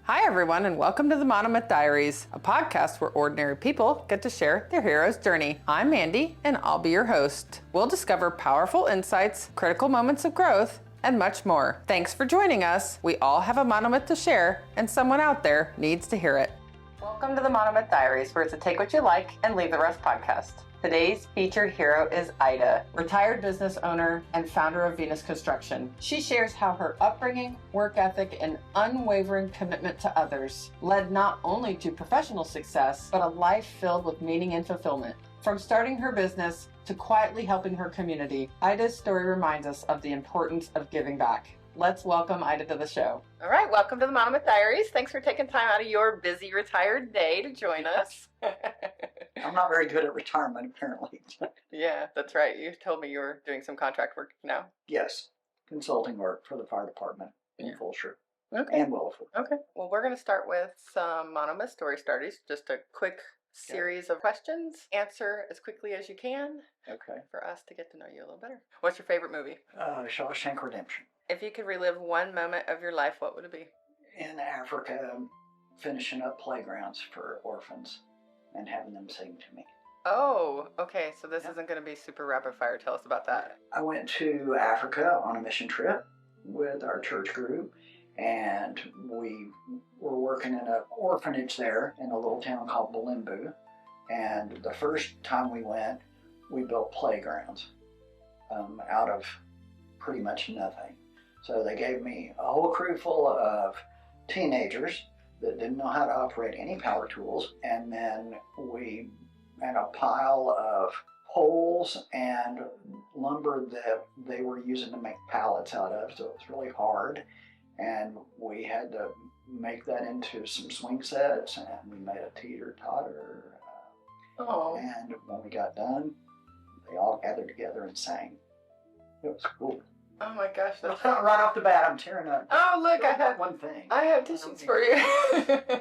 Hi, everyone, and welcome to the Monomyth Diaries, a podcast where ordinary people get to share their hero's journey. I'm Mandy, and I'll be your host. We'll discover powerful insights, critical moments of growth, and much more. Thanks for joining us. We all have a monomyth to share, and someone out there needs to hear it. Welcome to the Monomyth Diaries, where it's a take what you like and leave the rest podcast. Today's featured hero is Ida, retired business owner and founder of Venus Construction. She shares how her upbringing, work ethic, and unwavering commitment to others led not only to professional success, but a life filled with meaning and fulfillment. From starting her business to quietly helping her community, Ida's story reminds us of the importance of giving back. Let's welcome Ida to the show. All right, welcome to the Monomyth Diaries. Thanks for taking time out of your busy retired day to join us. I'm not very good at retirement, apparently. Yeah, that's right. You told me you were doing some contract work now. Yes, consulting work for the fire department in Fulshire Okay. and Willowford. Okay. Well, we're going to start with some Monomyth story starters. Just a quick series of questions. Answer as quickly as you can. Okay. For us to get to know you a little better. What's your favorite movie? Shawshank Redemption. If you could relive one moment of your life, what would it be? In Africa, finishing up playgrounds for orphans and having them sing to me. Oh, okay. So this isn't going to be super rapid fire. Tell us about that. I went to Africa on a mission trip with our church group, and we were working in an orphanage there in a little town called Bulimbu. And the first time we went, we built playgrounds out of pretty much nothing. So they gave me a whole crew full of teenagers that didn't know how to operate any power tools, and then we had a pile of poles and lumber that they were using to make pallets out of, so it was really hard, and we had to make that into some swing sets, and we made a teeter-totter. And when we got done, they all gathered together and sang. It was cool. Oh my gosh, that's right off the bat, I'm tearing up. Oh, look, I have one thing. I have tissues for you.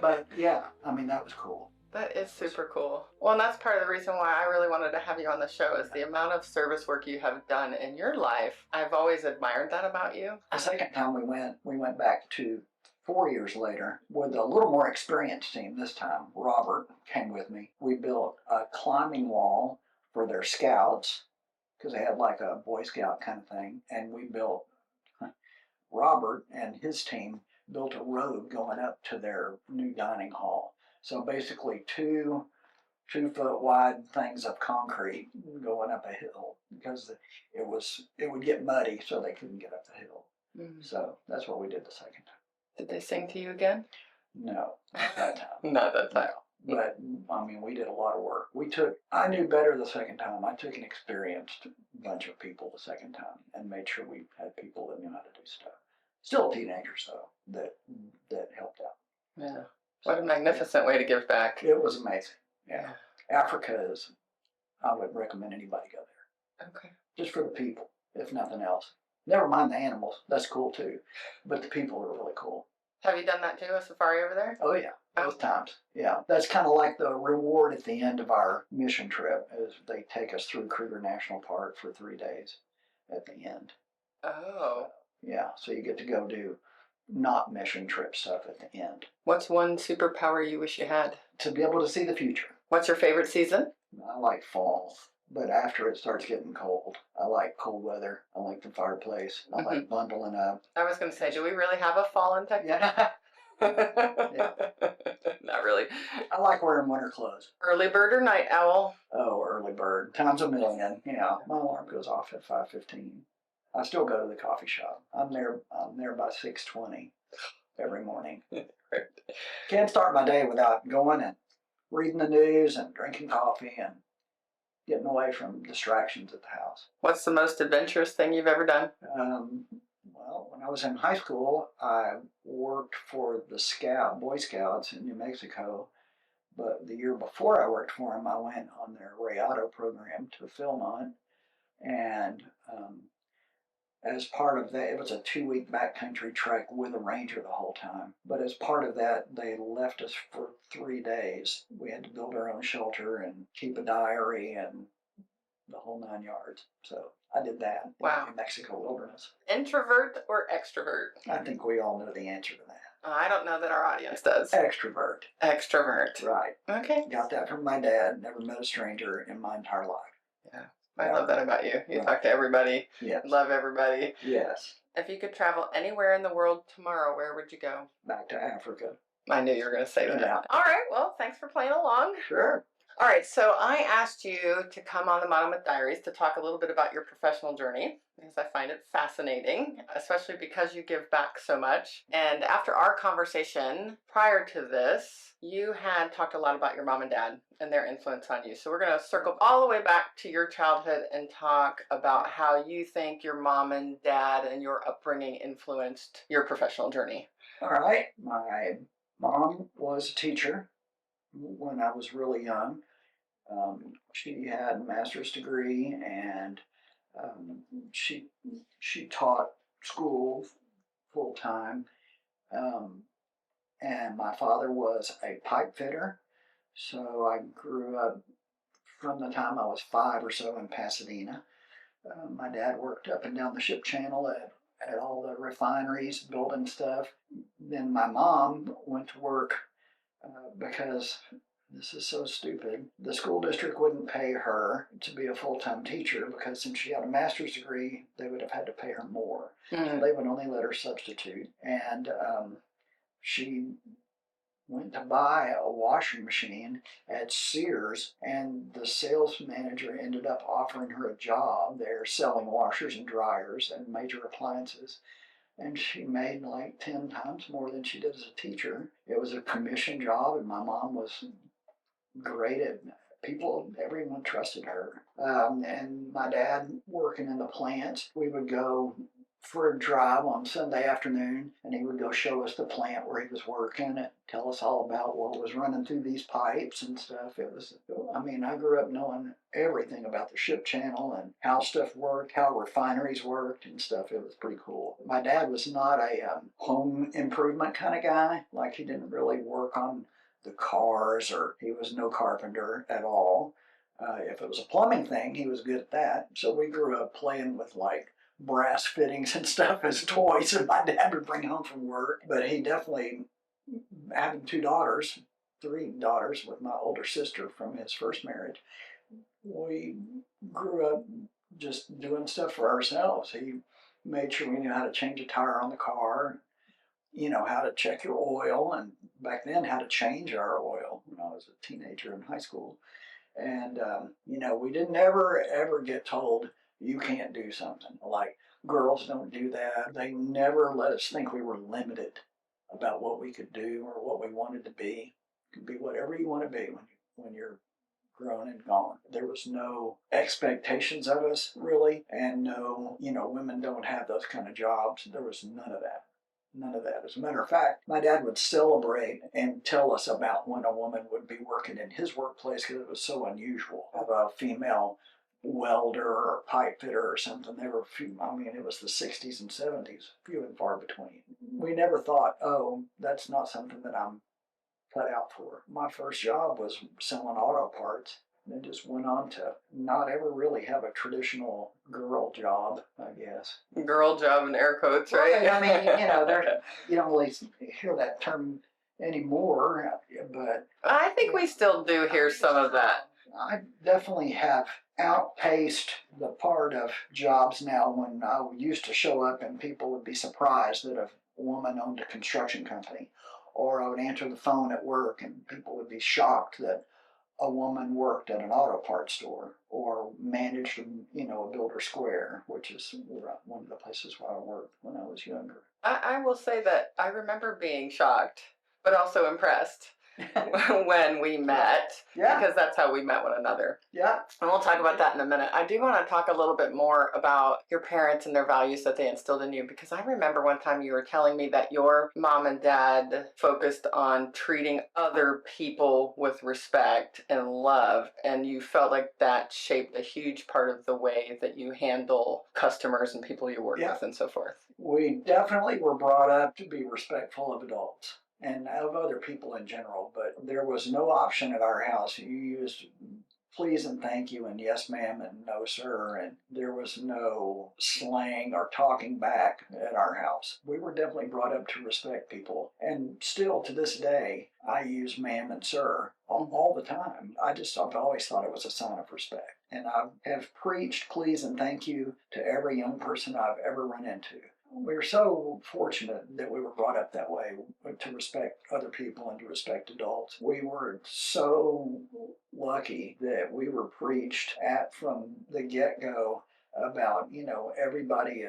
But yeah, I mean, that was cool. That is super cool. Well, and that's part of the reason why I really wanted to have you on the show is the amount of service work you have done in your life. I've always admired that about you. The second time we went back to 4 years later with a little more experienced team this time. Robert came with me. We built a climbing wall for their scouts, because they had like a Boy Scout kind of thing, and Robert and his team built a road going up to their new dining hall. So basically 2-foot wide things of concrete going up a hill, because it would get muddy, so they couldn't get up the hill. Mm-hmm. So that's what we did the second time. Did they sing to you again? No, not that time. Not that time. No. But, I mean, we did a lot of work. I knew better the second time. I took an experienced bunch of people the second time and made sure we had people that knew how to do stuff. Still teenagers, though, that helped out. Yeah. What a magnificent way to give back. It was amazing. Yeah. Africa I would recommend anybody go there. Okay. Just for the people, if nothing else. Never mind the animals. That's cool, too. But the people are really cool. Have you done that, too, a safari over there? Oh, yeah. Both times, yeah. That's kind of like the reward at the end of our mission trip, is they take us through Kruger National Park for 3 days at the end. Oh. Yeah, so you get to go do not mission trip stuff at the end. What's one superpower you wish you had? To be able to see the future. What's your favorite season? I like fall, but after it starts getting cold. I like cold weather. I like the fireplace. I like bundling up. I was going to say, do we really have a fall in Texas? Yeah. Yeah. Not really. I like wearing winter clothes. Early bird or night owl? Oh, early bird. Times a million. You know, my alarm goes off at 5:15. I still go to the coffee shop. I'm there by 6:20 every morning. Can't start my day without going and reading the news and drinking coffee and getting away from distractions at the house. What's the most adventurous thing you've ever done? Well, when I was in high school, I worked for the Boy Scouts in New Mexico. But the year before I worked for them, I went on their Rayado program to Philmont. And as part of that, it was a 2-week backcountry trek with a ranger the whole time. But as part of that, they left us for 3 days. We had to build our own shelter and keep a diary and the whole 9 yards. So I did that in the New Mexico wilderness. Introvert or extrovert? I think we all know the answer to that. I don't know that our audience does. Extrovert. Extrovert. Right. Okay. Got that from my dad. Never met a stranger in my entire life. Yeah. I love that about you. You talk to everybody. Yes. Love everybody. Yes. If you could travel anywhere in the world tomorrow, where would you go? Back to Africa. I knew you were going to say that. Yeah. All right. Well, thanks for playing along. Sure. All right. So I asked you to come on the Monomyth Diaries to talk a little bit about your professional journey because I find it fascinating, especially because you give back so much. And after our conversation prior to this, you had talked a lot about your mom and dad and their influence on you. So we're going to circle all the way back to your childhood and talk about how you think your mom and dad and your upbringing influenced your professional journey. All right. My mom was a teacher when I was really young. She had a master's degree, and she taught school full time. And my father was a pipe fitter, so I grew up from the time I was 5 or so in Pasadena. My dad worked up and down the ship channel at all the refineries, building stuff. Then my mom went to work because this is so stupid. The school district wouldn't pay her to be a full-time teacher because since she had a master's degree, they would have had to pay her more. So they would only let her substitute. And she went to buy a washing machine at Sears, and the sales manager ended up offering her a job there selling washers and dryers and major appliances. And she made like 10 times more than she did as a teacher. It was a commission job, and my mom was great at people. Everyone trusted her. And my dad working in the plants, we would go for a drive on Sunday afternoon, and he would go show us the plant where he was working and tell us all about what was running through these pipes and stuff. I grew up knowing everything about the ship channel and how stuff worked, how refineries worked and stuff. It was pretty cool. My dad was not a home improvement kind of guy. Like, he didn't really work on the cars, or he was no carpenter at all. If it was a plumbing thing, he was good at that. So we grew up playing with like brass fittings and stuff as toys that my dad would bring home from work. But he definitely, having 3 daughters with my older sister from his first marriage, we grew up just doing stuff for ourselves. He made sure we knew how to change a tire on the car, how to check your oil, and back then how to change our oil when I was a teenager in high school. And, we didn't ever get told, you can't do something. Like, girls don't do that. They never let us think we were limited about what we could do or what we wanted to be. You can be whatever you want to be when you're grown and gone. There was no expectations of us, really, and no, women don't have those kind of jobs. There was none of that. None of that. As a matter of fact, my dad would celebrate and tell us about when a woman would be working in his workplace because it was so unusual. Have a female welder or pipe fitter or something. There were few. It was the 60s and 70s, few and far between. We never thought, oh, that's not something that I'm cut out for. My first job was selling auto parts. And just went on to not ever really have a traditional girl job, I guess. Girl job in air quotes, right? You don't really hear that term anymore, but I think we still do hear some of that. I definitely have outpaced the part of jobs now when I used to show up and people would be surprised that a woman owned a construction company. Or I would answer the phone at work and people would be shocked that a woman worked at an auto parts store or managed, a Builder Square, which is one of the places where I worked when I was younger. I will say that I remember being shocked, but also impressed when we met. Yeah. Because that's how we met one another. Yeah. And we'll talk about that in a minute. I do want to talk a little bit more about your parents and their values that they instilled in you, because I remember one time you were telling me that your mom and dad focused on treating other people with respect and love, and you felt like that shaped a huge part of the way that you handle customers and people you work with and so forth. We definitely were brought up to be respectful of adults and of other people in general, but there was no option at our house. You used please and thank you and yes ma'am and no sir, and there was no slang or talking back at our house. We were definitely brought up to respect people, and still to this day I use ma'am and sir all the time. I've always thought it was a sign of respect, and I have preached please and thank you to every young person I've ever run into. We're so fortunate that we were brought up that way, to respect other people and to respect adults. We were so lucky that we were preached at from the get-go about, everybody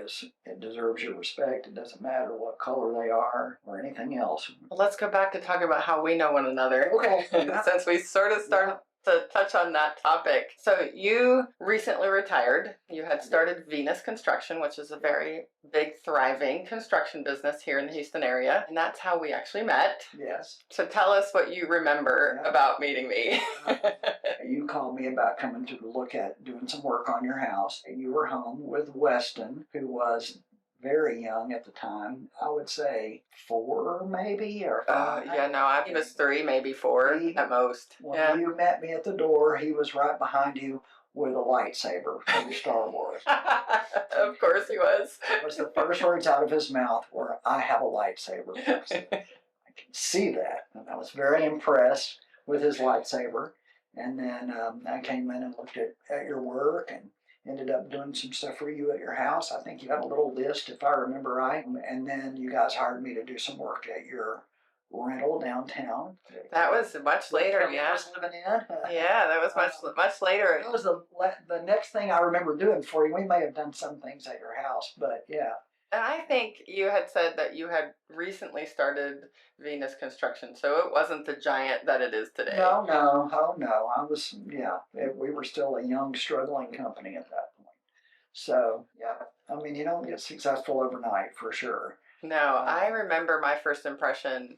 deserves your respect. It doesn't matter what color they are or anything else. Well, let's go back to talk about how we know one another. Okay. Yeah. Since we sort of started to touch on that topic. So you recently retired. You had started Venus Construction, which is a very big, thriving construction business here in the Houston area. And that's how we actually met. Yes. So tell us what you remember about meeting me. You called me about coming to look at doing some work on your house. You were home with Weston, who was very young at the time. I would say 4 maybe, or 5. He was 3, maybe 4 at most. When you met me at the door, he was right behind you with a lightsaber from Star Wars. Of course he was. It was the first words out of his mouth were, "I have a lightsaber." I can see that. And I was very impressed with his lightsaber. And then I came in and looked at your work and ended up doing some stuff for you at your house. I think you had a little list, if I remember right. And then you guys hired me to do some work at your rental downtown. That was much later, yeah. Was living in. Yeah, that was much later. That was the next thing I remember doing for you. We may have done some things at your house, but yeah. And I think you had said that you had recently started Venus Construction, so it wasn't the giant that it is today. No. I was, we were still a young, struggling company at that point. So, I mean, you don't get successful overnight, for sure. No, I remember my first impression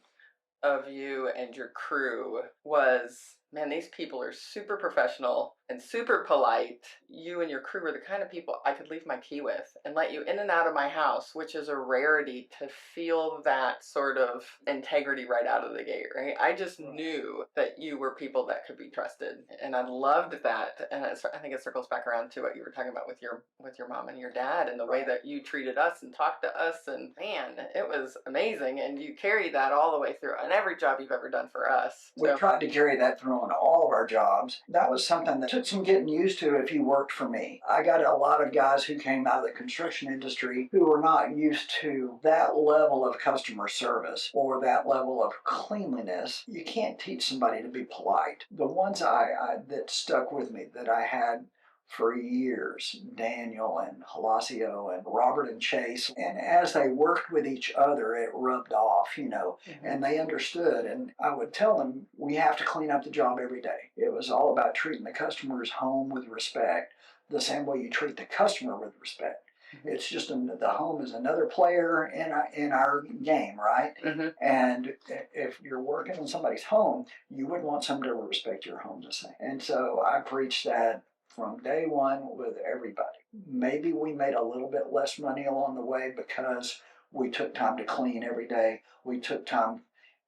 of you and your crew was, man, these people are super professional and super polite. You and your crew were the kind of people I could leave my key with and let you in and out of my house, which is a rarity to feel that sort of integrity right out of the gate, right? I just knew that you were people that could be trusted, and I loved that. And I think it circles back around to what you were talking about with your mom and your dad and the way that you treated us and talked to us. And man, it was amazing. And you carried that all the way through on every job you've ever done for us. We tried to carry that through on all of our jobs. That was something that took some getting used to if you worked for me. I got a lot of guys who came out of the construction industry who were not used to that level of customer service or that level of cleanliness. You can't teach somebody to be polite. The ones that stuck with me that I had for years, Daniel and Holasio and Robert and Chase, and as they worked with each other, it rubbed off, and they understood. And I would tell them, we have to clean up the job every day. It was all about treating the customer's home with respect, the same way you treat the customer with respect. It's just the home is another player in our game, right? And if you're working in somebody's home, you would want somebody to respect your home the same. And so I preach that from day one with everybody. Maybe we made a little bit less money along the way because we took time to clean every day. We took time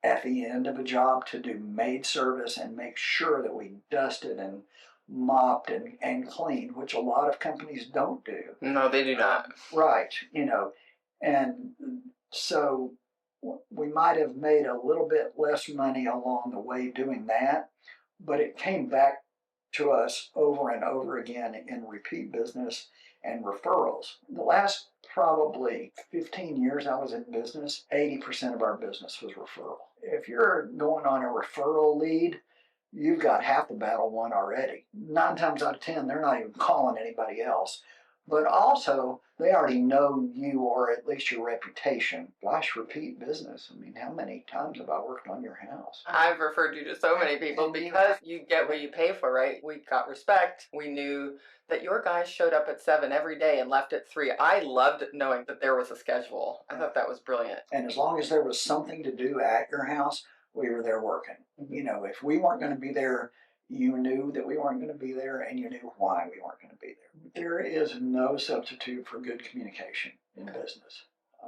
at the end of a job to do maid service and make sure that we dusted and mopped and cleaned, which a lot of companies don't do. No, they do not. Right, and so we might have made a little bit less money along the way doing that, but it came back to us over and over again in repeat business and referrals. The last probably 15 years I was in business, 80% of our business was referral. If you're going on a referral lead, you've got half the battle won already. 9 times out of 10, they're not even calling anybody else. But also, they already know you, or at least your reputation. Gosh, repeat business. I mean, how many times have I worked on your house? I've referred you to so many people because you get what you pay for, right? We got respect. We knew that your guys showed up at 7 every day and left at 3. I loved knowing that there was a schedule. I thought that was brilliant. And as long as there was something to do at your house, we were there working. If we weren't going to be there, you knew that we weren't going to be there, and you knew why we weren't going to be there. There is no substitute for good communication in business.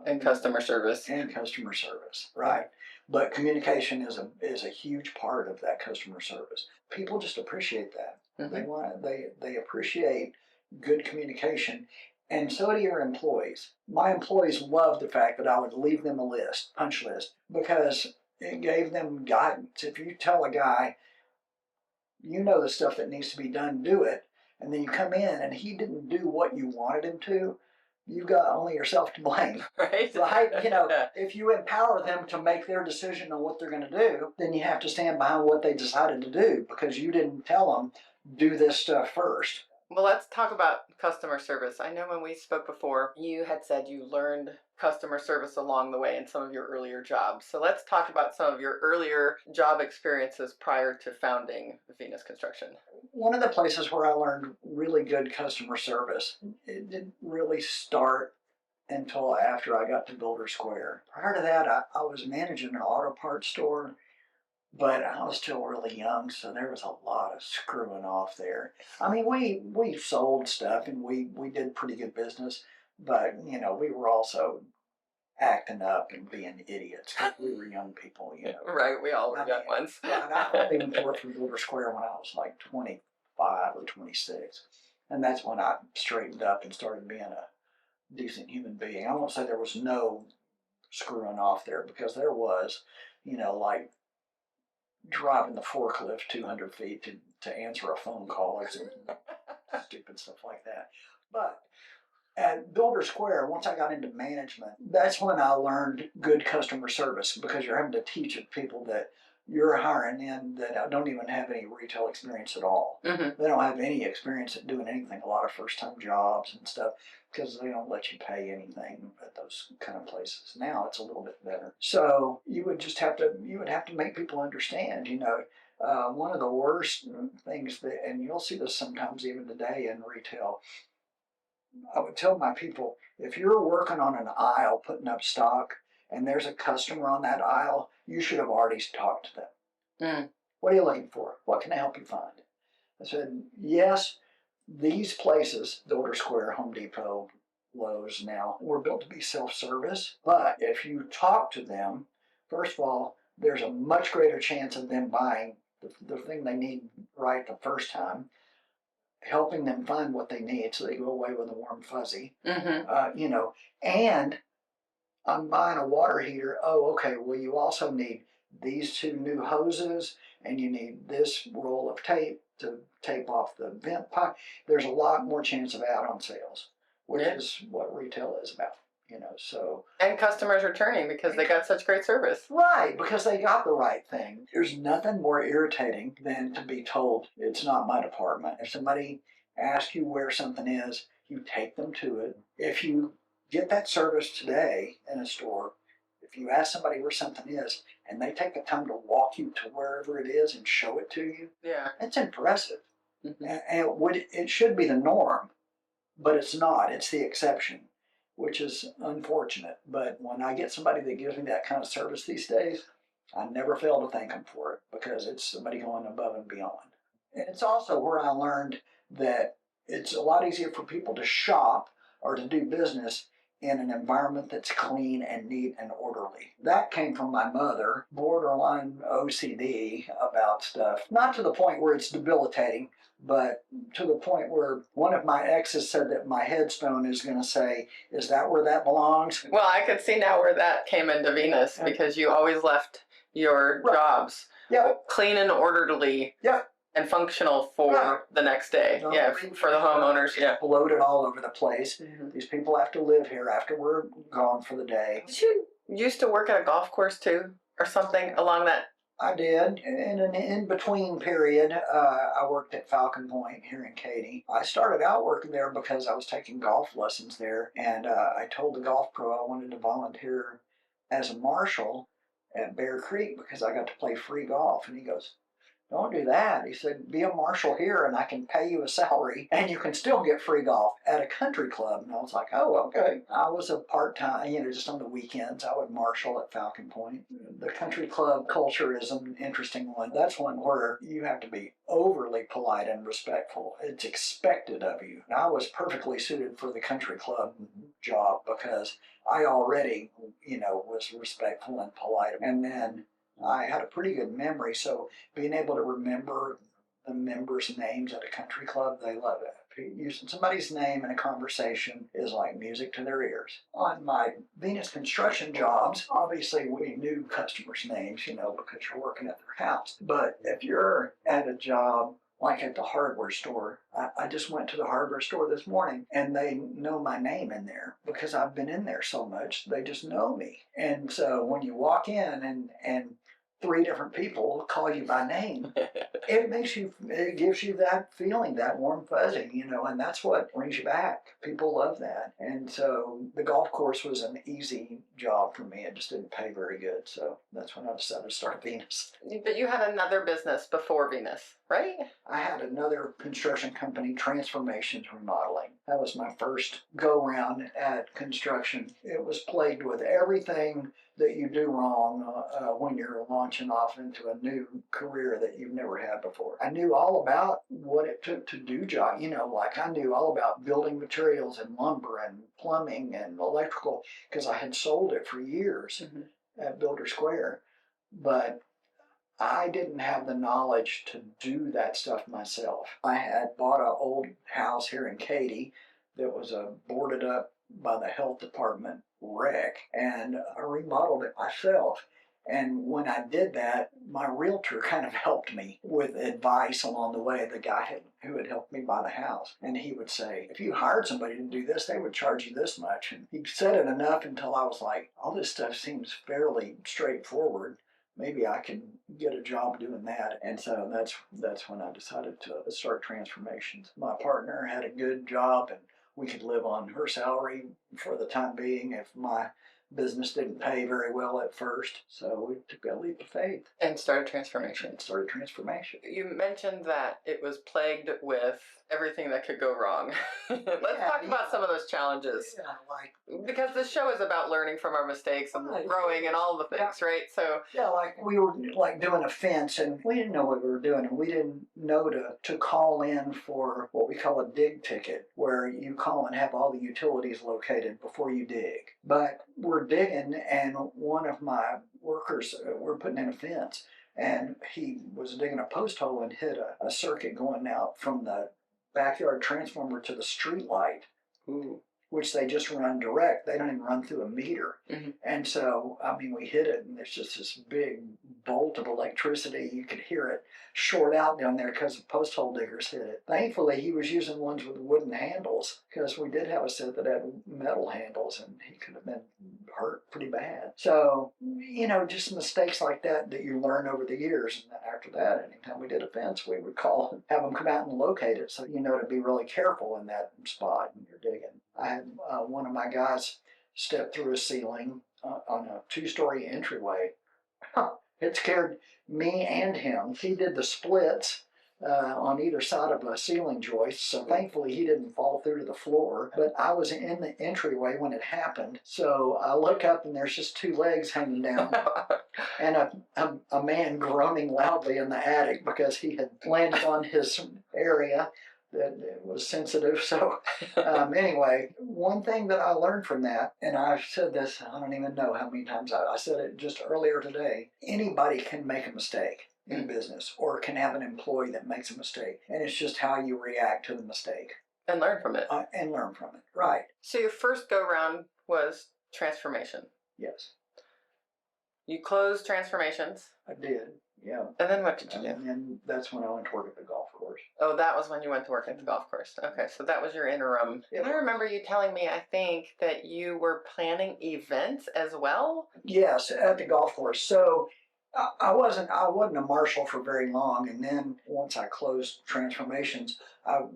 And customer service. And customer service, right? But communication is a huge part of that customer service. People just appreciate that. Mm-hmm. They appreciate good communication, and so do your employees. My employees loved the fact that I would leave them a list, punch list, because it gave them guidance. If you tell a guy, you know the stuff that needs to be done, do it, and then you come in and he didn't do what you wanted him to, you've got only yourself to blame. Right? Right? You know, if you empower them to make their decision on what they're going to do, then you have to stand behind what they decided to do because you didn't tell them, do this stuff first. Well, let's talk about customer service. I know when we spoke before, you had said you learned customer service along the way in some of your earlier jobs. So let's talk about some of your earlier job experiences prior to founding Venus Construction. One of the places where I learned really good customer service, it didn't really start until after I got to Builder Square. Prior to that, I was managing an auto parts store, but I was still really young, so there was a lot of screwing off there. I mean, we sold stuff and we did pretty good business, but you know, we were also acting up and being idiots. We were young people, you know. Right, we all were young ones. Yeah, and I only went to work for Builder Square when I was like 25 or 26, and that's when I straightened up and started being a decent human being. I won't say there was no screwing off there because there was, you know, like driving the forklift 200 feet to answer a phone call or stupid stuff like that. But at Builder Square, once I got into management, that's when I learned good customer service because you're having to teach people that you're hiring in that don't even have any retail experience at all. Mm-hmm. They don't have any experience at doing anything, a lot of first-time jobs and stuff, because they don't let you pay anything at those kind of places. Now it's a little bit better. So you would have to make people understand, you know, one of the worst things that, and you'll see this sometimes even today in retail, I would tell my people, if you're working on an aisle putting up stock and there's a customer on that aisle, you should have already talked to them. Mm. What are you looking for? What can I help you find? I said, yes, these places, Builder Square, Home Depot, Lowe's now, were built to be self-service. But if you talk to them, first of all, there's a much greater chance of them buying the thing they need right the first time, helping them find what they need so they go away with a warm fuzzy. Mm-hmm. You know, and I'm buying a water heater. Oh, okay, well, you also need these two new hoses and you need this roll of tape to tape off the vent pipe. There's a lot more chance of add-on sales, which is what retail is about, you know, so. And customers returning because they got such great service. Right, because they got the right thing. There's nothing more irritating than to be told it's not my department. If somebody asks you where something is, you take them to it. If you get that service today in a store, if you ask somebody where something is and they take the time to walk you to wherever it is and show it to you, it's impressive. Mm-hmm. And it should be the norm, but it's not. It's the exception, which is unfortunate. But when I get somebody that gives me that kind of service these days, I never fail to thank them for it because it's somebody going above and beyond. And it's also where I learned that it's a lot easier for people to shop or to do business in an environment that's clean and neat and orderly. That came from my mother, borderline OCD about stuff. Not to the point where it's debilitating, but to the point where one of my exes said that my headstone is going to say, is that where that belongs? Well, I could see now where that came into Venus because you always left your jobs clean and orderly. And functional for the next day. For the homeowners. Bloated all over the place. Mm-hmm. These people have to live here after we're gone for the day. Did you used to work at a golf course too? Or something along that? I did. In an in-between period, I worked at Falcon Point here in Katy. I started out working there because I was taking golf lessons there. And I told the golf pro I wanted to volunteer as a marshal at Bear Creek because I got to play free golf. And he goes, don't do that. He said, be a marshal here and I can pay you a salary and you can still get free golf at a country club. And I was like, oh, okay. I was a part-time, just on the weekends, I would marshal at Falcon Point. The country club culture is an interesting one. That's one where you have to be overly polite and respectful. It's expected of you. And I was perfectly suited for the country club job because I already, was respectful and polite. And then I had a pretty good memory, so being able to remember the members' names at a country club, they love it. Using somebody's name in a conversation is like music to their ears. On my Venus construction jobs, obviously we knew customers' names, because you're working at their house. But if you're at a job like at the hardware store, I just went to the hardware store this morning and they know my name in there because I've been in there so much, they just know me. And so when you walk in and three different people call you by name, it gives you that feeling, that warm fuzzy, and that's what brings you back. People love that. And so the golf course was an easy job for me. It just didn't pay very good. So that's when I decided to start Venus. But you had another business before Venus, right? I had another construction company, Transformations Remodeling. That was my first go-round at construction. It was plagued with everything that you do wrong when you're launching off into a new career that you've never had before. I knew all about what it took to do job. Like I knew all about building materials and lumber and plumbing and electrical because I had sold it for years at Builder Square. But I didn't have the knowledge to do that stuff myself. I had bought an old house here in Katy that was boarded up by the health department wreck, and I remodeled it myself. And when I did that, my realtor kind of helped me with advice along the way, the guy who had helped me buy the house. And he would say, if you hired somebody to do this, they would charge you this much. And he said it enough until I was like, all this stuff seems fairly straightforward. Maybe I can get a job doing that. And so that's when I decided to start Transformations. My partner had a good job and we could live on her salary for the time being if my business didn't pay very well at first. So we took a leap of faith. And started Transformation. You mentioned that it was plagued with everything that could go wrong. Let's talk about some of those challenges. Yeah, because this show is about learning from our mistakes and growing and all the things, right? So like we were doing a fence and we didn't know what we were doing and we didn't know to call in for what we call a dig ticket, where you call and have all the utilities located before you dig. But we're digging and one of my workers, we're putting in a fence, and he was digging a post hole and hit a circuit going out from the backyard transformer to the street light. Ooh. Which they just run direct. They don't even run through a meter. Mm-hmm. And so, we hit it, and there's just this big bolt of electricity. You could hear it short out down there because the post hole diggers hit it. Thankfully, he was using ones with wooden handles because we did have a set that had metal handles, and he could have been hurt pretty bad. So, just mistakes like that you learn over the years. And then after that, anytime we did a fence, we would call and have them come out and locate it. So, to be really careful in that spot when you're digging. I had one of my guys step through a ceiling on a 2-story entryway. It scared me and him. He did the splits on either side of a ceiling joist, so thankfully he didn't fall through to the floor. But I was in the entryway when it happened, so I look up and there's just 2 legs hanging down and a man groaning loudly in the attic because he had landed on his area that it was sensitive. So anyway, one thing that I learned from that, and I've said this, I don't even know how many times I said it just earlier today, anybody can make a mistake in business or can have an employee that makes a mistake. And it's just how you react to the mistake. And learn from it. Right. So your first go-round was Transformation. Yes. You closed Transformations. I did. Yeah. And then what did you do? And that's when I went to work at the golf course. Oh, that was when you went to work at the golf course. Okay, so that was your interim. And I remember you telling me, I think, that you were planning events as well? Yes, at the golf course. So I wasn't a marshal for very long, and then once I closed Transformations,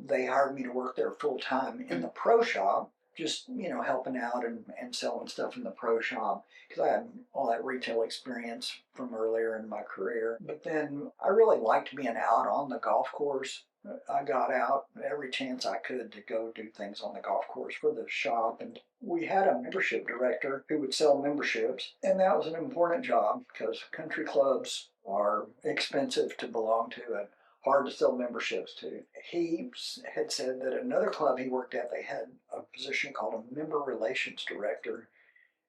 they hired me to work there full time in the pro shop. just, helping out and selling stuff in the pro shop because I had all that retail experience from earlier in my career. But then I really liked being out on the golf course. I got out every chance I could to go do things on the golf course for the shop. And we had a membership director who would sell memberships. And that was an important job because country clubs are expensive to belong to and hard to sell memberships to. He had said that another club he worked at, they had a position called a member relations director.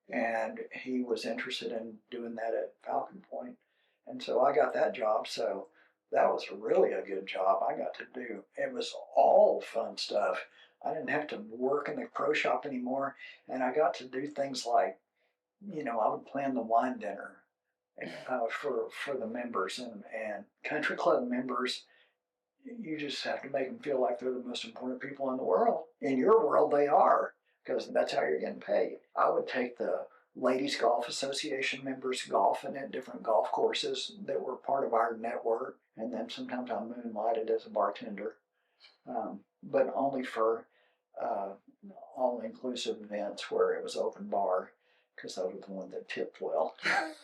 And he was interested in doing that at Falcon Point. And so I got that job. So that was really a good job I got to do. It was all fun stuff. I didn't have to work in the pro shop anymore. And I got to do things like, I would plan the wine dinner for the members and country club members. You just have to make them feel like they're the most important people in the world. In your world, they are, because that's how you're getting paid. I would take the Ladies Golf Association members golfing at different golf courses that were part of our network, and then sometimes I moonlighted as a bartender, but only for all-inclusive events where it was open bar, because I was the one that tipped well.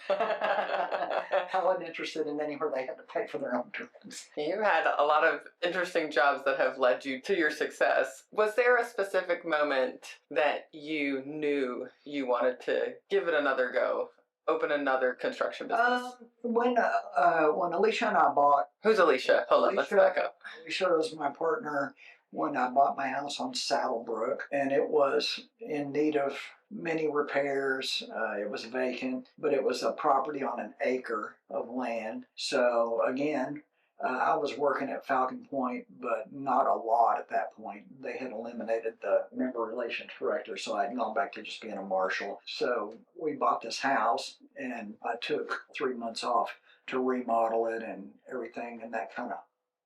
I wasn't interested in anywhere they had to pay for their own drinks. You had a lot of interesting jobs that have led you to your success. Was there a specific moment that you knew you wanted to give it another go, open another construction business? When Alicia and I bought... Who's Alicia? Hold on, let's back up. Alicia was my partner when I bought my house on Saddlebrook, and it was in need of many repairs. It was vacant, but it was a property on an acre of land. So again, I was working at Falcon Point, but not a lot at that point. They had eliminated the member relations director, so I had gone back to just being a marshal. So we bought this house, and I took 3 months off to remodel it and everything, and that kind of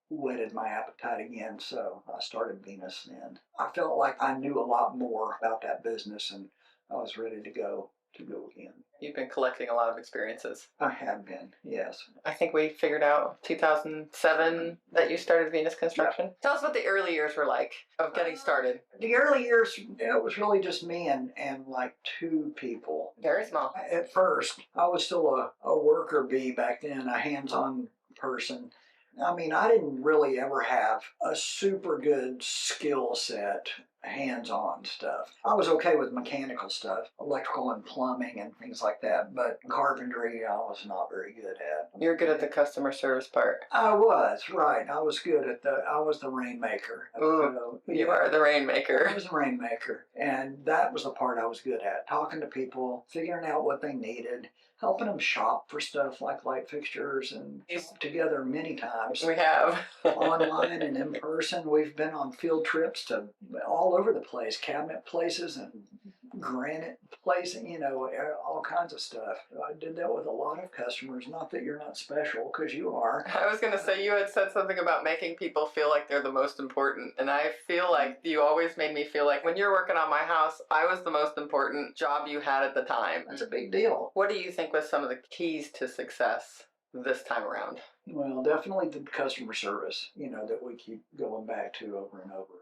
whetted my appetite again. So I started Venus then. I felt like I knew a lot more about that business, and I was ready to go again. You've been collecting a lot of experiences. I have been, yes. I think we figured out 2007 that you started Venus Construction. Tell us what the early years were like of getting started. The early years, it was really just me and like 2 people. Very small. At first, I was still a worker bee back then, a hands-on person. I mean, I didn't really ever have a super good skill set, hands-on stuff. I was okay with mechanical stuff, electrical and plumbing and things like that, but carpentry I was not very good at. You're good at the customer service part. I was, right. I was good at I was the rainmaker. Ooh, you are the rainmaker. I was the rainmaker, and that was the part I was good at, talking to people, figuring out what they needed, helping them shop for stuff like light fixtures, and together many times. We have. Online and in person. We've been on field trips to all over the place, cabinet places and granite places, all kinds of stuff. I did that with a lot of customers. Not that you're not special, because you are. I was going to say, you had said something about making people feel like they're the most important. And I feel like you always made me feel like when you're working on my house, I was the most important job you had at the time. That's a big deal. What do you think was some of the keys to success this time around? Well, definitely the customer service, that we keep going back to over and over.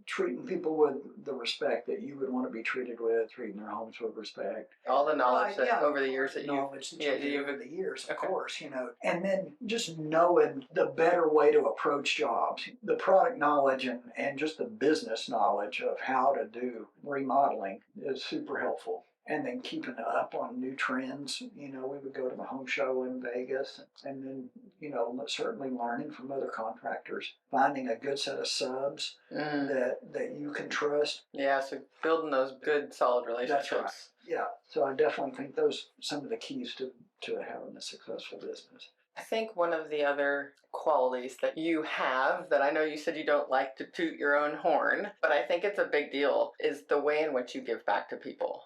Treating people with the respect that you would want to be treated with, treating their homes with respect. All the knowledge that over the years that you've over the years, of course, and then just knowing the better way to approach jobs, the product knowledge and just the business knowledge of how to do remodeling is super helpful. And then keeping up on new trends. We would go to the home show in Vegas, and then, certainly learning from other contractors, finding a good set of subs that you can trust. Yeah, so building those good, solid relationships. That's right. Yeah, so I definitely think those some of the keys to having a successful business. I think one of the other qualities that you have, that I know you said you don't like to toot your own horn, but I think it's a big deal, is the way in which you give back to people.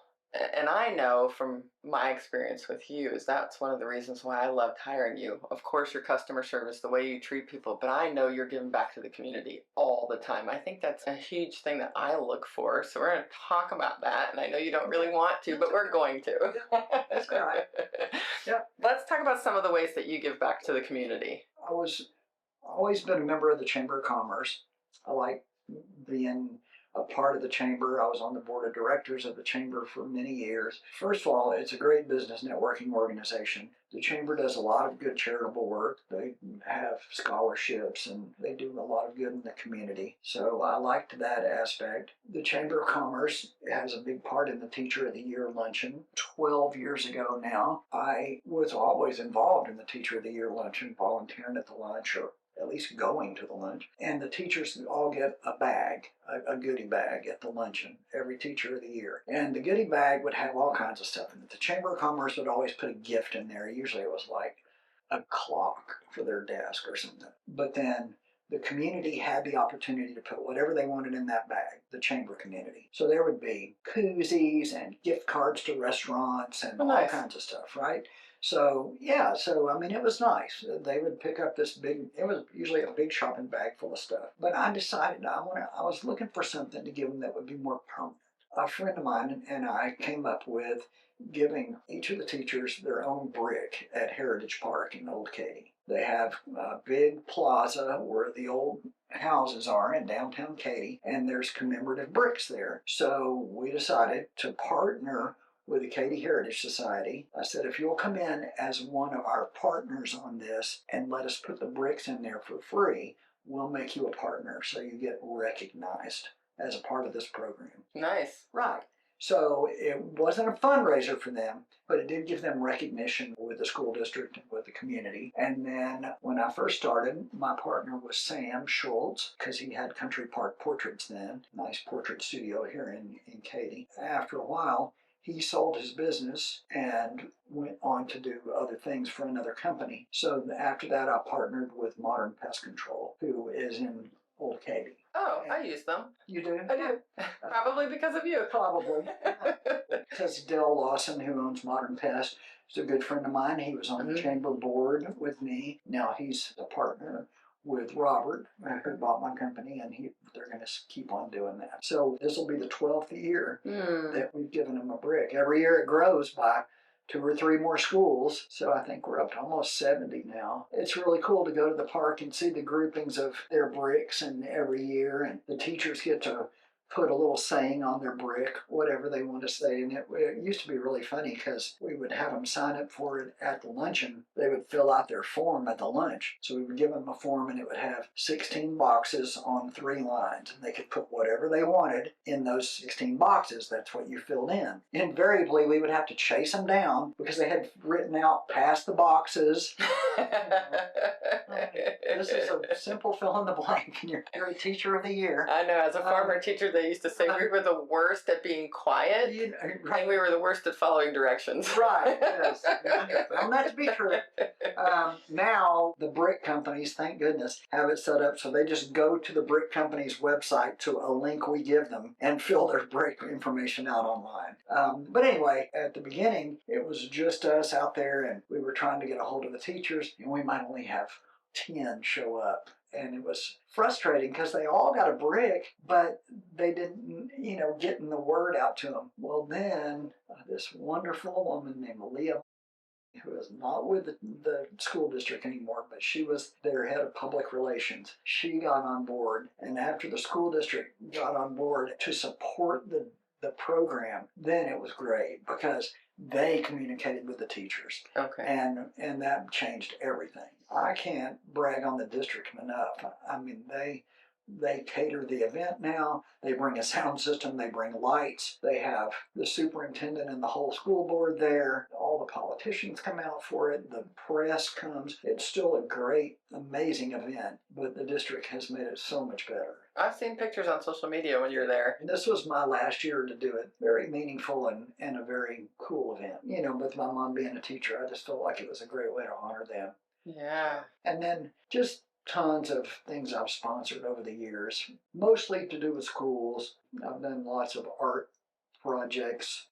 And I know from my experience with you is that's one of the reasons why I loved hiring you. Of course, your customer service, the way you treat people, but I know you're giving back to the community all the time. I think that's a huge thing that I look for. So we're going to talk about that. And I know you don't really want to, but we're going to. That's all right. Yeah. Let's talk about some of the ways that you give back to the community. I was always been a member of the Chamber of Commerce. I like being a part of the chamber. I was on the board of directors of the chamber for many years. First of all, it's a great business networking organization. The chamber does a lot of good charitable work. They have scholarships and they do a lot of good in the community. So I liked that aspect. The Chamber of Commerce has a big part in the Teacher of the Year luncheon. 12 years ago now, I was always involved in the Teacher of the Year luncheon, volunteering at the lunch or at least going to the lunch. And the teachers all get a bag, a goodie bag at the luncheon, every Teacher of the Year. And the goodie bag would have all kinds of stuff in it. The Chamber of Commerce would always put a gift in there. Usually it was like a clock for their desk or something. But then the community had the opportunity to put whatever they wanted in that bag, the chamber community. So there would be koozies and gift cards to restaurants and all kinds of stuff, right? So, yeah, I mean, it was nice. They would pick up this big, it was usually a big shopping bag full of stuff. But I decided I was looking for something to give them that would be more permanent. A friend of mine and I came up with giving each of the teachers their own brick at Heritage Park in Old Katy. They have a big plaza where the old houses are in downtown Katy, and there's commemorative bricks there. So we decided to partner with the Katy Heritage Society. I said, if you'll come in as one of our partners on this and let us put the bricks in there for free, we'll make you a partner so you get recognized as a part of this program. Nice. Right. So it wasn't a fundraiser for them, but it did give them recognition with the school district and with the community. And then when I first started, my partner was Sam Schultz, because he had Country Park Portraits then, nice portrait studio here in Katy. After a while, he sold his business and went on to do other things for another company. So after that, I partnered with Modern Pest Control, who is in Old Katy. Oh, I use them. You do? I do. Probably because of you. Probably. Because Dale Lawson, who owns Modern Pest, is a good friend of mine. He was on the chamber board with me. Now he's a partner with Robert, who bought my company, and they're going to keep on doing that. So this will be the 12th year that we've given them a brick. Every year it grows by 2 or 3 more schools, so I think we're up to almost 70 now. It's really cool to go to the park and see the groupings of their bricks and every year, and the teachers get to put a little saying on their brick, whatever they want to say. And it used to be really funny because we would have them sign up for it at the luncheon. They would fill out their form at the lunch. So we would give them a form and it would have 16 boxes on 3 lines. And they could put whatever they wanted in those 16 boxes. That's what you filled in. Invariably, we would have to chase them down because they had written out past the boxes. This is a simple fill in the blank. And you're a Teacher of the Year. I know. As a former teacher, they used to say we were the worst at being quiet, and we were the worst at following directions. Right. Yes. Found that to be true. Now the brick companies, thank goodness, have it set up so they just go to the brick company's website to a link we give them and fill their brick information out online. But anyway, at the beginning, it was just us out there, and we were trying to get a hold of the teachers, and we might only have 10 show up. And it was frustrating because they all got a brick, but they didn't, getting the word out to them. Well, then this wonderful woman named Leah, who is not with the school district anymore, but she was their head of public relations. She got on board, and after the school district got on board to support the program, then it was great because they communicated with the teachers. Okay. And that changed everything. I can't brag on the district enough. I mean, they cater the event now. They bring a sound system. They bring lights. They have the superintendent and the whole school board there. All the politicians come out for it. The press comes. It's still a great, amazing event, but the district has made it so much better. I've seen pictures on social media when you're there. And this was my last year to do it. Very meaningful and a very cool event. With my mom being a teacher, I just felt like it was a great way to honor them. Yeah. And then just tons of things I've sponsored over the years, mostly to do with schools. I've done lots of art projects,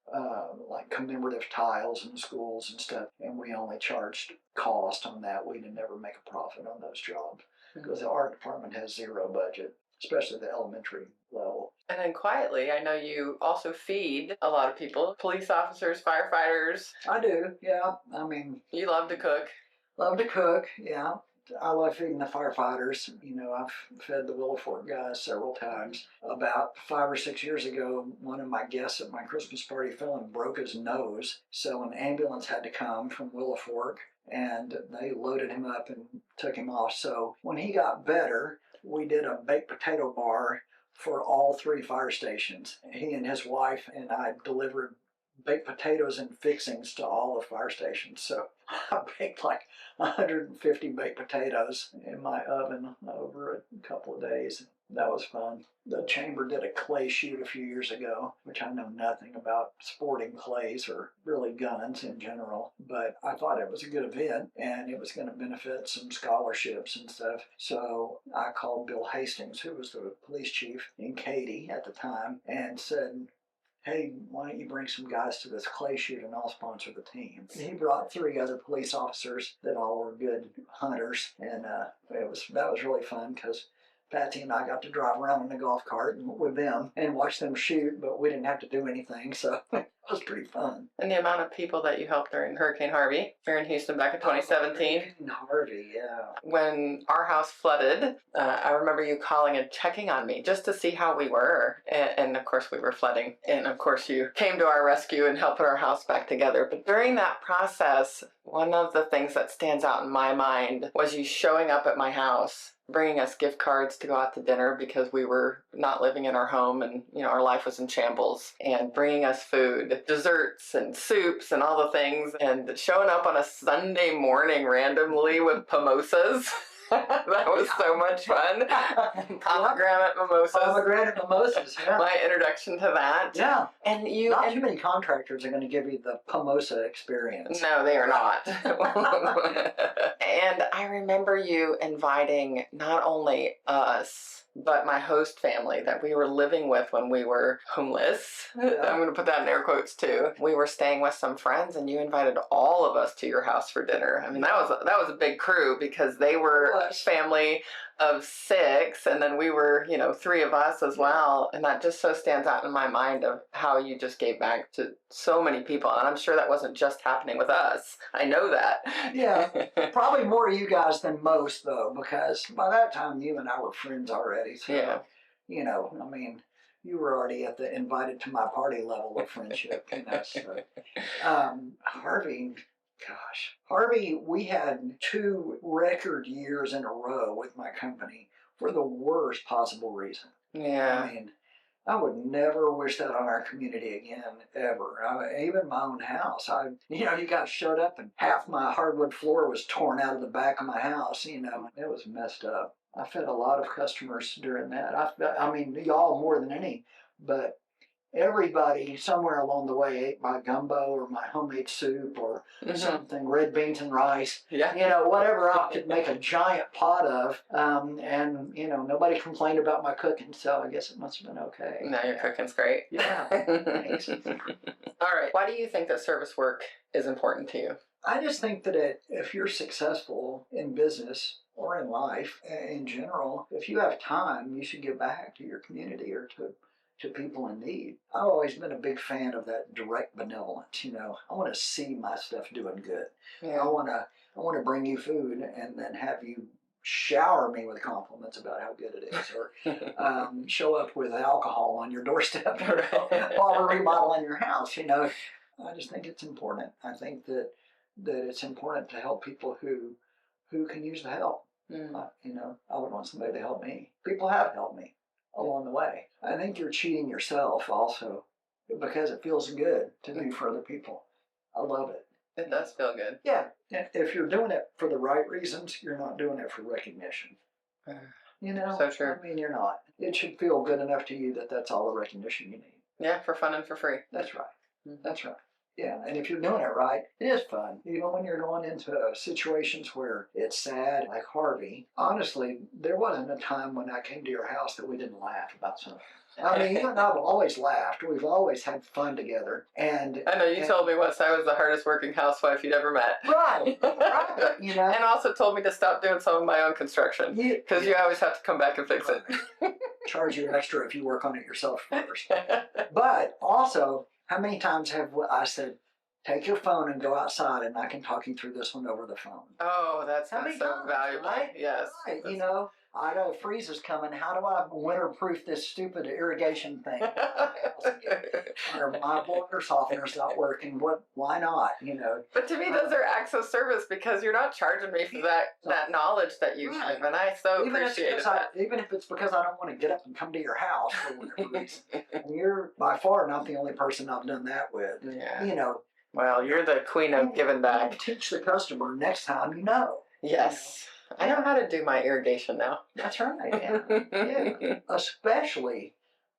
like commemorative tiles in schools and stuff, and we only charged cost on that. We didn't ever make a profit on those jobs because the art department has zero budget, especially the elementary level. And then quietly, I know you also feed a lot of people, police officers, firefighters. I do, yeah. I mean, you love to cook. Love to cook, yeah. I love feeding the firefighters. You know, I've fed the Willow Fork guys several times. About 5 or 6 years ago, one of my guests at my Christmas party fell and broke his nose. So an ambulance had to come from Willow Fork, and they loaded him up and took him off. So when he got better, we did a baked potato bar for all 3 fire stations. He and his wife and I delivered baked potatoes and fixings to all the fire stations. So I baked like 150 baked potatoes in my oven over a couple of days. That was fun. The chamber did a clay shoot a few years ago, which I know nothing about sporting clays or really guns in general, but I thought it was a good event and it was going to benefit some scholarships and stuff. So I called Bill Hastings, who was the police chief in Katy at the time, and said, hey, why don't you bring some guys to this clay shoot and I'll sponsor the team. He brought 3 other police officers that all were good hunters, and that was really fun because Patsy and I got to drive around in the golf cart with them and watch them shoot, but we didn't have to do anything, so it was pretty fun. And the amount of people that you helped during Hurricane Harvey here in Houston back in 2017. Hurricane Harvey, yeah. When our house flooded, I remember you calling and checking on me just to see how we were. And of course we were flooding. And of course you came to our rescue and helped put our house back together. But during that process, one of the things that stands out in my mind was you showing up at my house, bringing us gift cards to go out to dinner because we were not living in our home and, you know, our life was in shambles, and bringing us food, desserts and soups and all the things, and showing up on a Sunday morning randomly with mimosas. That was so much fun. Pomegranate mimosas. Pomegranate mimosas, yeah. My introduction to that. Yeah. And you... Not too many contractors are going to give you the mimosa experience. No, they are not. And I remember you inviting not only us, but my host family that we were living with when we were homeless. Yeah. I'm going to put that in air quotes too. We were staying with some friends, and you invited all of us to your house for dinner. I mean, that was a big crew because they were a family of 6, and then we were, 3 of us as well. And that just so stands out in my mind of how you just gave back to so many people. And I'm sure that wasn't just happening with us. I know that. Yeah, probably more you guys than most, though, because by that time you and I were friends already. So, yeah. I mean, you were already at the invited to my party level of friendship. So. Harvey, we had 2 record years in a row with my company for the worst possible reason. Yeah. I mean, I would never wish that on our community again, ever. Even my own house. You guys showed up and half my hardwood floor was torn out of the back of my house, It was messed up. I fed a lot of customers during that. I mean, y'all more than any, but everybody somewhere along the way ate my gumbo or my homemade soup or something, red beans and rice. Yeah. Whatever I could make a giant pot of. And nobody complained about my cooking, so I guess it must have been okay. No, your cooking's great. Yeah. Thanks. All right. Why do you think that service work is important to you? I just think that if you're successful in business or in life in general, if you have time, you should give back to your community or to people in need. I've always been a big fan of that direct benevolence. I want to see my stuff doing good. Yeah. I want to bring you food and then have you shower me with compliments about how good it is, or show up with alcohol on your doorstep while we're remodeling your house. I just think it's important. I think that it's important to help people who can use the help. I would want somebody to help me. People have helped me along the way. I think you're cheating yourself also because it feels good to do for other people. I love it. It does feel good. Yeah. If you're doing it for the right reasons, you're not doing it for recognition. So true. I mean, you're not. It should feel good enough to you that that's all the recognition you need. Yeah, for fun and for free. That's right. That's right. Yeah, and if you're doing it right, it is fun. When you're going into situations where it's sad, like Harvey, honestly, there wasn't a time when I came to your house that we didn't laugh about something. I mean, you and I have always laughed. We've always had fun together. And I know you told me once I was the hardest working housewife you'd ever met. Right. And also told me to stop doing some of my own construction because you always have to come back and fix it. Charge you extra if you work on it yourself first. But also, how many times have I said, take your phone and go outside, and I can talk you through this one over the phone. Oh, that's How many so times, valuable. right? Yes. Right. You know, I know freeze is coming. How do I winterproof this stupid irrigation thing? Or my water softener's not working. Why not? You know. But to me, those are acts of service because you're not charging me for that knowledge that you Right. give, and I so Even appreciate if that. even if it's because I don't want to get up and come to your house for whatever reason. And you're by far not the only person I've done that with. Yeah. You know. Well, you're the queen of giving back. Teach the customer next time you know. Yes. I know how to do my irrigation now. That's right. Yeah. Especially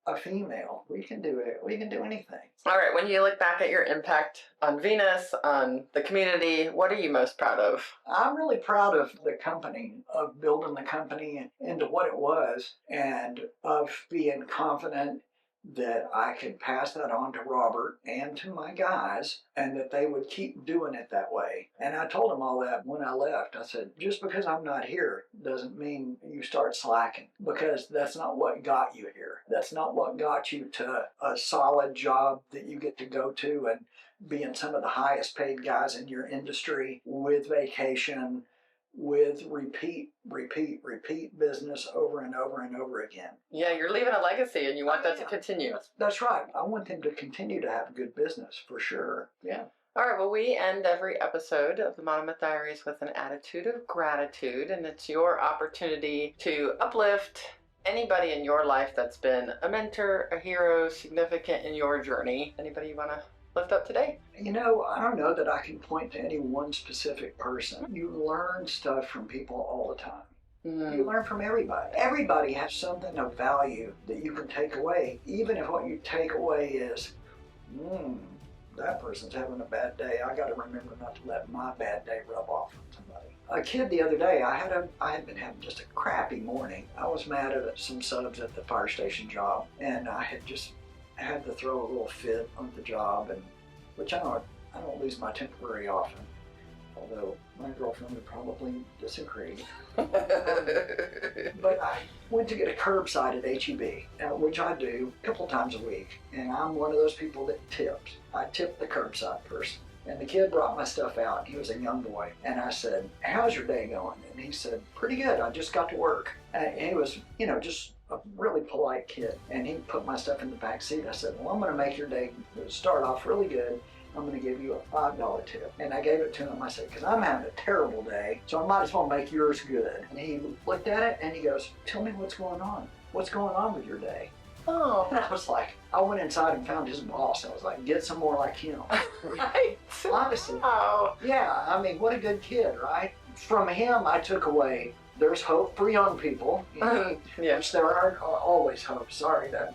a female. We can do it. We can do anything. All right. When you look back at your impact on Venus, on the community, what are you most proud of? I'm really proud of the company, of building the company into what it was, and of being confident that I could pass that on to Robert and to my guys, and that they would keep doing it that way. And I told them all that when I left. I said, just because I'm not here doesn't mean you start slacking, because that's not what got you here. That's not what got you to a solid job that you get to go to and being some of the highest paid guys in your industry, with vacation, with repeat business over and over and over again. Yeah, you're leaving a legacy and you want that to continue. That's right. I want them to continue to have good business, for sure. Yeah. All right, well, we end every episode of the Monomyth Diaries with an attitude of gratitude, and it's your opportunity to uplift anybody in your life that's been a mentor, a hero, significant in your journey. Anybody you want to lift up today? You know, I don't know that I can point to any one specific person. You learn stuff from people all the time. You learn from everybody. Everybody has something of value that you can take away, even if what you take away is, that person's having a bad day. I got to remember not to let my bad day rub off on somebody. A kid the other day, I had been having just a crappy morning. I was mad at some subs at the fire station job, and I had just had to throw a little fit on the job, and which I don't lose my temper very often, although my girlfriend would probably disagree. But I went to get a curbside at HEB, which I do a couple times a week, and I'm one of those people that tips. I tip the curbside person. And the kid brought my stuff out. He was a young boy. And I said, how's your day going? And he said, pretty good. I just got to work. And he was, just a really polite kid. And he put my stuff in the back seat. I said, well, I'm going to make your day start off really good. I'm going to give you a $5 tip. And I gave it to him. I said, because I'm having a terrible day, so I might as well make yours good. And he looked at it and he goes, tell me what's going on. What's going on with your day? Oh. And I was like, I went inside and found his boss. I was like, get some more like him. Right. Honestly. Oh. Yeah, I mean, what a good kid, right? From him, I took away, there's hope for young people. Yeah. Which there are always hope. Sorry, that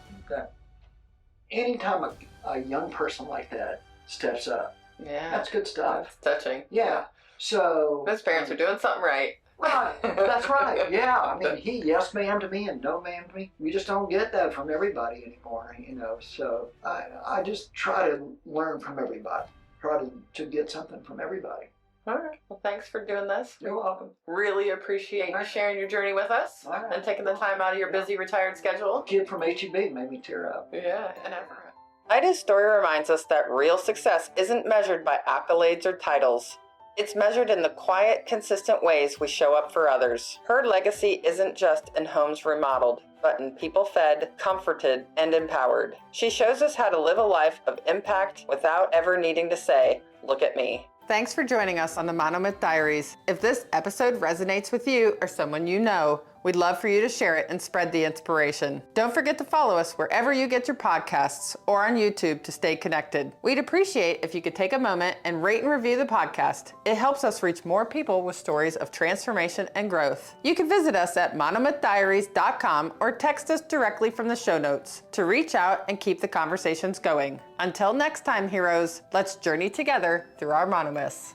anytime a young person like that steps up, Yeah. that's good stuff. That's touching. Yeah. So Those parents are doing something right. Right, that's right. Yeah, I mean, he yes ma'am to me and no ma'am to me. You just don't get that from everybody anymore, So I just try to learn from everybody. Try to get something from everybody. All right. Well, thanks for doing this. You're welcome. Really appreciate you sharing your journey with us and taking the time out of your busy retired schedule. Kid from HEB made me tear up. Yeah, and Ida's story reminds us that real success isn't measured by accolades or titles. It's measured in the quiet, consistent ways we show up for others. Her legacy isn't just in homes remodeled, but in people fed, comforted, and empowered. She shows us how to live a life of impact without ever needing to say, look at me. Thanks for joining us on the Monomyth Diaries. If this episode resonates with you or someone you know, we'd love for you to share it and spread the inspiration. Don't forget to follow us wherever you get your podcasts or on YouTube to stay connected. We'd appreciate if you could take a moment and rate and review the podcast. It helps us reach more people with stories of transformation and growth. You can visit us at monomythdiaries.com or text us directly from the show notes to reach out and keep the conversations going. Until next time, heroes, let's journey together through our monomyths.